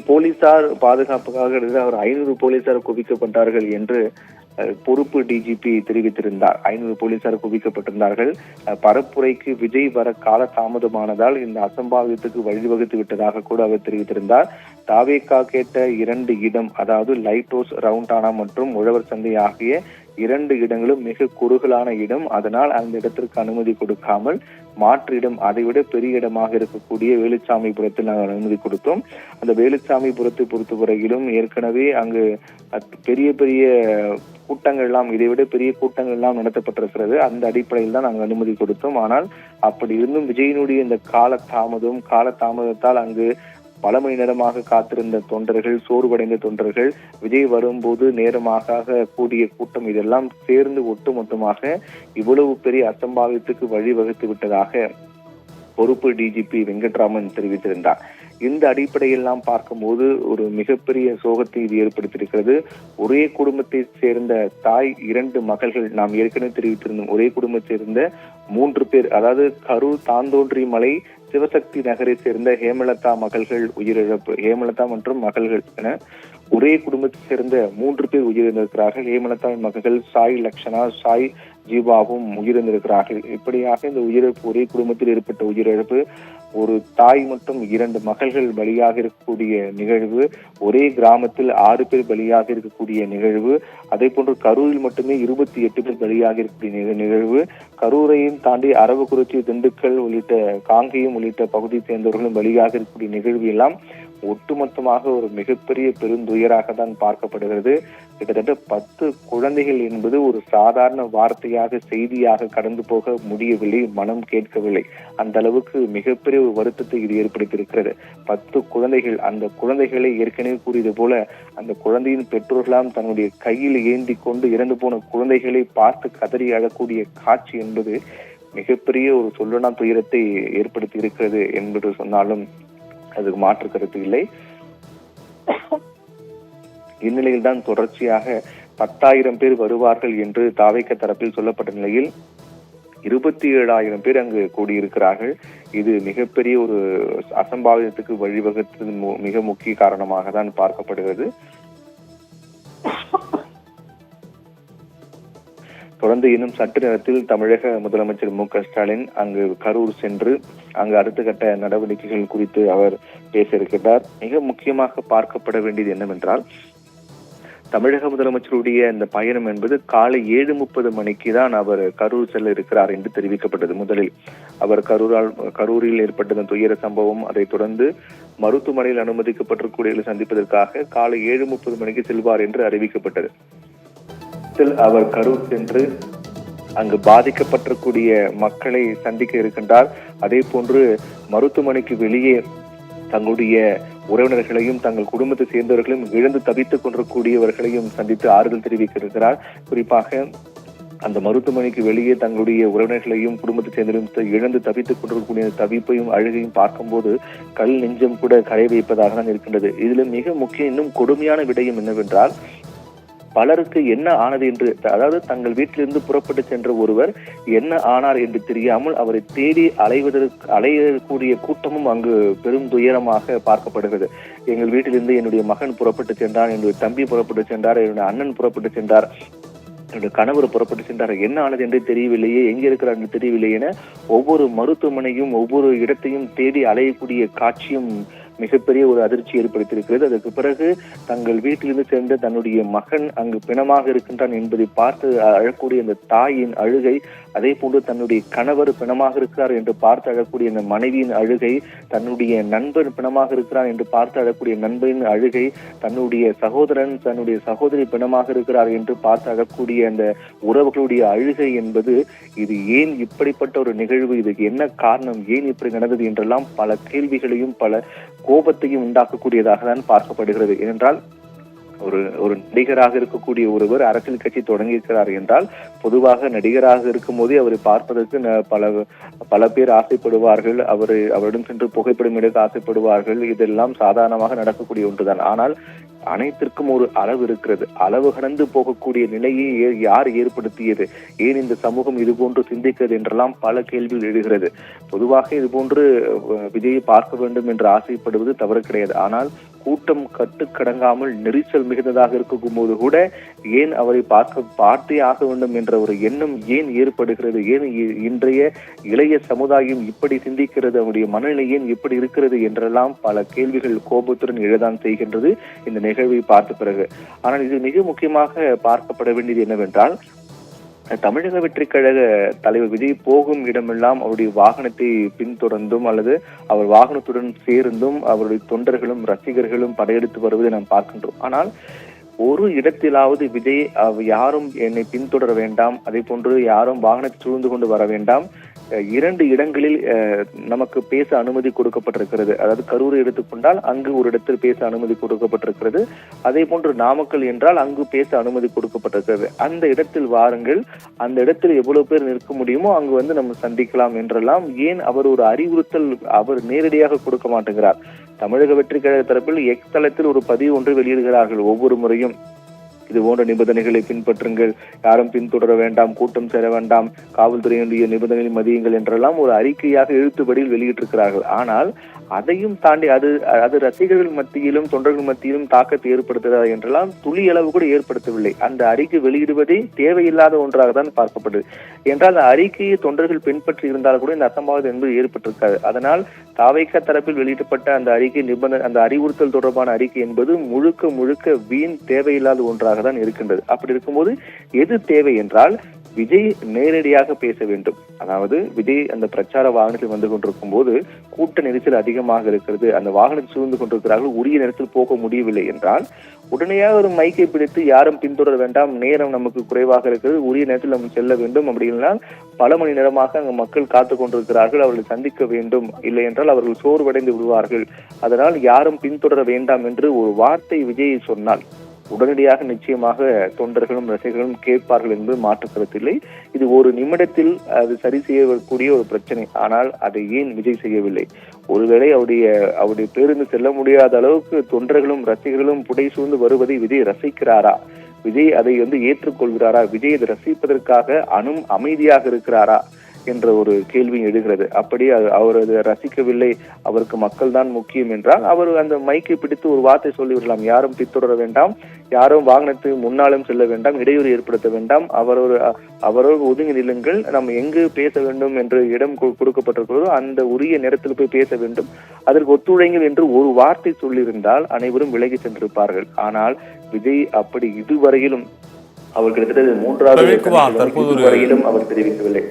போலீசார் பாதுகாப்புக்காக அவர் 500 போலீசார் குவிக்கப்பட்டார்கள் என்று பொறுப்பு டிஜிபி தெரிவித்திருந்தார். 500 போலீசார் குவிக்கப்பட்டிருந்தார்கள். பரப்புரைக்கு விஜய் வர கால தாமதமானதால் இந்த அசம்பாவிதத்துக்கு வழிவகுத்து விட்டதாக கூட அவர் தெரிவித்திருந்தார். தாவேகா கேட்ட 2 இடம், அதாவது லைட் ஹவுஸ், ரவுண்டானா மற்றும் உழவர் சந்தை ஆகிய 2 இடங்களும் மிக குறுகலான இடம். அதனால் அந்த இடத்திற்கு அனுமதி கொடுக்காமல் மாற்று இடம், அதைவிட பெரிய இடமாக இருக்கக்கூடிய வேலுச்சாமிபுரத்தில் நாங்கள் அனுமதி கொடுத்தோம். அந்த வேலுச்சாமிபுரத்தை பொறுத்தவரையிலும் ஏற்கனவே அங்கு பெரிய பெரிய கூட்டங்கள் எல்லாம், இதைவிட பெரிய கூட்டங்கள் எல்லாம் நடத்தப்பட்டிருக்கிறது. அந்த அடிப்படையில் தான் நாங்கள் அனுமதி கொடுத்தோம். ஆனால் அப்படி இருந்தும் விஜயனுடைய இந்த காலதாமதத்தால் அங்கு பல மணி நேரமாக காத்திருந்த தொண்டர்கள், சோர்வடைந்த தொண்டர்கள், விஜய் வரும்போது நேரமாக கூடிய கூட்டம், இதெல்லாம் சேர்ந்து ஒட்டுமொத்தமாக இவ்வளவு பெரிய அசம்பாவிதத்துக்கு வழிவகுத்து விட்டதாக பொறுப்பு டிஜிபி வெங்கட்ராமன் தெரிவித்திருந்தார். இந்த அடிப்படையில் நாம் பார்க்கும்போது ஒரு மிகப்பெரிய சோகத்தை இது ஏற்படுத்தியிருக்கிறது. ஒரே குடும்பத்தை சேர்ந்த தாய், 2 மகள்கள், நாம் ஏற்கனவே தெரிவித்திருந்தோம். ஒரே குடும்பத்தை சேர்ந்த 3 பேர், அதாவது கரூர் தாந்தோன்றி மலை சிவசக்தி நகரை சேர்ந்த ஹேமலதா மகள்கள் உயிரிழப்பு. ஹேமலதா மற்றும் மகள்கள் என ஒரே குடும்பத்தை சேர்ந்த 3 பேர் உயிரிழந்திருக்கிறார்கள். ஹேமலதாவின் மகள்கள் சாய் லக்ஷனா, சாய் ஜீவாவும் உயிரிழந்திருக்கிறார்கள். இப்படியாக இந்த உயிரிழப்பு, ஒரே குடும்பத்தில் ஏற்பட்ட உயிரிழப்பு, ஒரு தாய் மற்றும் 2 மகள்கள் பலியாக இருக்கக்கூடிய நிகழ்வு, ஒரே கிராமத்தில் 6 பேர் பலியாக இருக்கக்கூடிய நிகழ்வு, அதே போன்று கரூரில் மட்டுமே 28 பேர் பலியாக இருக்கக்கூடிய நிகழ்வு, கரூரையும் தாண்டி அரவக்குறிச்சி, திண்டுக்கல் உள்ளிட்ட காங்கேயம் உள்ளிட்ட பகுதியை சேர்ந்தவர்களும் பலியாக இருக்கக்கூடிய நிகழ்வு எல்லாம் ஒட்டுமொத்தமாக ஒரு மிகப்பெரிய பெருந்துயராக தான் பார்க்கப்படுகிறது. கிட்டத்தட்ட 10 குழந்தைகள் என்பது ஒரு சாதாரண வார்த்தையாக, செய்தியாக கடந்து போக முடியவில்லை, மனம் கேட்கவில்லை. அந்த அளவுக்கு மிகப்பெரிய ஒரு வருத்தத்தை இது ஏற்படுத்தியிருக்கிறது. 10 குழந்தைகள். அந்த குழந்தைகளை ஏற்கனவே கூறியது போல அந்த குழந்தையின் பெற்றோர்களாம் தன்னுடைய கையில் ஏந்தி கொண்டு இறந்து போன குழந்தைகளை பார்த்து கதறி அழக்கூடிய காட்சி என்பது மிகப்பெரிய ஒரு சொல்லனா துயரத்தை ஏற்படுத்தி இருக்கிறது என்பது சொன்னாலும் அதுக்கு மாற்று கருத்து இல்லை. இந்நிலையில் தான் தொடர்ச்சியாக 10,000 பேர் வருவார்கள் என்று தாவேகா தரப்பில் சொல்லப்பட்ட நிலையில் 27,000 பேர் அங்கு கூடியிருக்கிறார்கள். இது மிகப்பெரிய ஒரு அசம்பாவிதத்துக்கு வழிவகுத்தது மிக முக்கிய காரணமாக தான் பார்க்கப்படுகிறது. தொடர்ந்து இன்னும் சற்று நேரத்தில் தமிழக முதலமைச்சர் மு.க. ஸ்டாலின் அங்கு கரூர் சென்று அங்கு அடுத்த கட்ட நடவடிக்கைகள் குறித்து அவர் பேச இருக்கிறார். மிக முக்கியமாக பார்க்கப்பட வேண்டியது என்னவென்றால், தமிழக முதலமைச்சருடைய இந்த பயணம் என்பது காலை 7:30 மணிக்கு தான் அவர் கரூர் செல்ல இருக்கிறார் என்று தெரிவிக்கப்பட்டது. முதலில் அவர் கரூரில் ஏற்பட்ட துயர சம்பவம், அதை தொடர்ந்து மருத்துவமனையில் அனுமதிக்கப்பட்டிருக்கூடியவர்களை சந்திப்பதற்காக காலை 7:30 மணிக்கு செல்வார் என்று அறிவிக்கப்பட்டது. அவர் கரூர் சென்று அங்கு பாதிக்கப்பட்டிருக்கூடிய மக்களை சந்திக்க இருக்கின்றார். அதே போன்று மருத்துவமனைக்கு வெளியே தங்களுடைய உறவினர்களையும் தங்கள் குடும்பத்தை சேர்ந்தவர்களையும் இழந்து தவித்துக் கொண்டிருக்கூடியவர்களையும் சந்தித்து ஆறுதல் தெரிவிக்க இருக்கிறார். குறிப்பாக அந்த மருத்துவமனைக்கு வெளியே தங்களுடைய உறவினர்களையும் குடும்பத்தை சேர்ந்தவர்களையும் இழந்து தவித்துக் கொண்டிருக்கக்கூடிய தவிப்பையும் அழுகையும் பார்க்கும்போது கல் நெஞ்சம் கூட கரை வைப்பதாக தான் இருக்கின்றது. இதுல மிக முக்கிய இன்னும் கொடுமையான விடயம் என்னவென்றால், பலருக்கு என்ன ஆனது என்று, அதாவது தங்கள் வீட்டிலிருந்து புறப்பட்டு சென்ற ஒருவர் என்ன ஆனார் என்று தெரியாமல் அவரை தேடி அலையக்கூடிய கூட்டமும் அங்கு பெரும் துயரமாக பார்க்கப்படுகிறது. எங்கள் வீட்டிலிருந்து என்னுடைய மகன் புறப்பட்டு சென்றார், என்னுடைய தம்பி புறப்பட்டு சென்றார், என்னுடைய அண்ணன் புறப்பட்டு சென்றார், என்னுடைய கணவர் புறப்பட்டு சென்றார், என்ன ஆனது என்று தெரியவில்லையே, எங்க இருக்கிறார் என்று தெரியவில்லை என ஒவ்வொரு மருத்துவமனையும் ஒவ்வொரு இடத்தையும் தேடி அலையக்கூடிய காட்சியும் மிகப்பெரிய ஒரு அதிர்ச்சி ஏற்படுத்தியிருக்கிறது. அதற்கு பிறகு தங்கள் வீட்டிலிருந்து சேர்ந்த தன்னுடைய மகன் அங்கு பிணமாக இருக்கின்றான் என்பதை பார்த்து அழக்கூடிய அந்த தாயின் அழுகை, அதே போன்று தன்னுடைய கணவர் பிணமாக இருக்கிறார் என்று பார்த்து அழக்கூடிய அந்த மனைவியின் அழுகை, தன்னுடைய நண்பர் பிணமாக இருக்கிறார் என்று பார்த்து அழக்கூடிய நண்பரின் அழுகை, தன்னுடைய சகோதரன் தன்னுடைய சகோதரி பிணமாக இருக்கிறார் என்று பார்த்து அழக்கூடிய அந்த உறவுகளுடைய அழுகை என்பது, இது ஏன் இப்படிப்பட்ட ஒரு நிகழ்வு, இதுக்கு என்ன காரணம், ஏன் இப்படி நடந்தது என்றெல்லாம் பல கேள்விகளையும் பல கோபத்தையும் உண்டாக்கக்கூடியதாக தான் பார்க்கப்படுகிறது. ஏனென்றால் ஒரு நடிகராக இருக்கக்கூடிய ஒருவர் அரசியல் கட்சி தொடங்கியிருக்கிறார் என்றால் பொதுவாக நடிகராக இருக்கும் போதே அவரை பார்ப்பதற்கு பல பேர் ஆசைப்படுவார்கள், அவரிடம் சென்று புகைப்படம் எடுக்க ஆசைப்படுவார்கள். இதெல்லாம் சாதாரணமாக நடக்கக்கூடிய ஒன்றுதான். ஆனால் அனைத்திற்கும் ஒரு அளவு இருக்கிறது. அளவு கடந்து போகக்கூடிய நிலையை யார் ஏற்படுத்தியது, ஏன் இந்த சமூகம் இது போன்று சிந்திக்கிறது என்றெல்லாம் பல கேள்விகள் எழுகிறது. பொதுவாக இது போன்று விஜயை பார்க்க வேண்டும் என்று ஆசைப்படுவது தவறு கிடையாது. ஆனால் கூட்டம் கட்டுக்கடங்காமல் நெரிசல் மிகுந்ததாக இருக்கும் போது கூட ஏன் அவரை பார்த்தே ஆக வேண்டும் என்ற ஒரு எண்ணம் ஏன் ஏற்படுகிறது? ஏன் இன்றைய இளைய சமுதாயம் இப்படி சிந்திக்கிறது? அவருடைய மனநிலை ஏன் இப்படி இருக்கிறது என்றெல்லாம் பல கேள்விகள் கோபத்துடன் எழதான் செய்கின்றது இந்த நிகழ்வை பார்த்த பிறகு. ஆனால் இது மிக முக்கியமாக பார்க்கப்பட வேண்டியது என்னவென்றால், தமிழக வெற்றிக் கழக தலைவர் விஜய் போகும் இடமெல்லாம் அவருடைய வாகனத்தை பின்தொடர்ந்தும் அல்லது அவர் வாகனத்துடன் சேர்ந்தும் அவருடைய தொண்டர்களும் ரசிகர்களும் படையெடுத்து வருவதை நாம் பார்க்கின்றோம். ஆனால் ஒரு இடத்திலாவது விஜய் யாரும் என்னை பின்தொடர வேண்டாம், அதே போன்று யாரும் வாகனத்தை சூழ்ந்து கொண்டு வர வேண்டாம், 2 இடங்களில் நமக்கு பேச அனுமதி கொடுக்கப்பட்டிருக்கிறது. அதாவது கரூரை எடுத்துக்கொண்டால் அங்கு ஒரு இடத்தில் பேச அனுமதி கொடுக்கப்பட்டிருக்கிறது. அதே போன்று நாமக்கல் என்றால் அங்கு பேச அனுமதி கொடுக்கப்பட்டிருக்கிறது. அந்த இடத்தில் வாருங்கள், அந்த இடத்தில் எவ்வளவு பேர் நிற்க முடியுமோ அங்கு நம்ம சந்திக்கலாம் என்றெல்லாம் ஏன் அவர் ஒரு அறிவுறுத்தல் அவர் நேரடியாக கொடுக்க மாட்டேங்கிறார்? தமிழக வெற்றிக் கழக தரப்பில் எக்ஸ் தளத்தில் ஒரு பதிவு ஒன்று வெளியிடுகிறார்கள் ஒவ்வொரு முறையும். இது போன்ற நிபந்தனைகளை பின்பற்றுங்கள், யாரும் பின்தொடர வேண்டாம், கூட்டம் சேர வேண்டாம், காவல்துறையினுடைய நிபந்தனைகளை மதியுங்கள் என்றெல்லாம் ஒரு அறிக்கையாக எழுத்துப்படியில் வெளியிட்டிருக்கிறார்கள். ஆனால் அதையும் தாண்டி அது ரசிகர்கள் மத்தியிலும் தொண்டர்கள் மத்தியிலும் தாக்கத்தை ஏற்படுத்துகிறதா என்றெல்லாம் துளி அளவு கூட ஏற்படுத்தவில்லை. அந்த அறிக்கை வெளியிடுவதே தேவையில்லாத ஒன்றாக தான் பார்க்கப்படுது. என்றால் அந்த அறிக்கையை தொண்டர்கள் பின்பற்றி இருந்தால் கூட இந்த அசம்பாவிதம் என்பது ஏற்பட்டிருக்காது. அதனால் தாவேகா தரப்பில் வெளியிடப்பட்ட அந்த அறிக்கை அந்த அறிவுறுத்தல் தொடர்பான அறிக்கை என்பது முழுக்க முழுக்க வீண் தேவையில்லாத ஒன்றாக தான் இருக்கின்றது. அப்படி இருக்கும்போது எது தேவை என்றால், விஜய் நேரடியாக பேச வேண்டும். அதாவது விஜய் அந்த பிரச்சார வாகனத்தில் வந்து கொண்டிருக்கும் போது கூட்ட நெரிசல் அதிகமாக இருக்கிறது, அந்த வாகனத்தில் சூழ்ந்து கொண்டிருக்கிறார்கள், உரிய நேரத்தில் போக முடியவில்லை என்றால் உடனடியாக ஒரு மைக்கை பிடித்து யாரும் பின்தொடர வேண்டாம், நேரம் நமக்கு குறைவாக இருக்கிறது, உரிய நேரத்தில் நம்ம செல்ல வேண்டும், அப்படி இல்லைனால் பல மணி நேரமாக அங்கு மக்கள் காத்து கொண்டிருக்கிறார்கள், அவர்களை சந்திக்க வேண்டும், இல்லை என்றால் அவர்கள் சோர்வடைந்து விடுவார்கள், அதனால் யாரும் பின்தொடர வேண்டாம் என்று ஒரு வார்த்தை விஜய் சொன்னால் உடனடியாக நிச்சயமாக தொண்டர்களும் ரசிகர்களும் கேட்பார்கள் என்பது மாற்று கருத்தில்லை. இது ஒரு நிமிடத்தில் அது சரி செய்யக்கூடிய ஒரு பிரச்சனை. ஆனால் அதை ஏன் விஜய் செய்யவில்லை? ஒருவேளை அவருடைய பேருந்து செல்ல முடியாத அளவுக்கு தொண்டர்களும் ரசிகர்களும் புடை சூழ்ந்து வருவதை விஜய் ரசிக்கிறாரா? விஜய் அதை ஏற்றுக்கொள்கிறாரா? விஜய் அதை ரசிப்பதற்காக அமைதியாக இருக்கிறாரா என்ற ஒரு கேள்வி எழுகிறது. அப்படி அவர் அதை ரசிக்கவில்லை, அவருக்கு மக்கள் தான் முக்கியம் என்றால் அவர் அந்த மைக்கை பிடித்து ஒரு வார்த்தை சொல்லிவிடலாம், யாரும் பின்தொடர வேண்டாம், யாரும் வாகனத்துக்கு முன்னாலும் செல்ல வேண்டாம், இடையூறு ஏற்படுத்த வேண்டாம், அவரோடு ஒதுங்கி நில்லுங்கள், நம்ம எங்கு பேச வேண்டும் என்று இடம் கொடுக்கப்பட்டிருக்கிறதோ அந்த உரிய நேரத்தில் போய் பேச வேண்டும், அதற்கு ஒத்துழைங்கள் என்று ஒரு வார்த்தை சொல்லியிருந்தால் அனைவரும் விலகி சென்றிருப்பார்கள். ஆனால் விஜய் அப்படி இதுவரையிலும் அவர் கிட்டத்தட்ட 3வது வரையிலும் அவர் தெரிவிக்கவில்லை.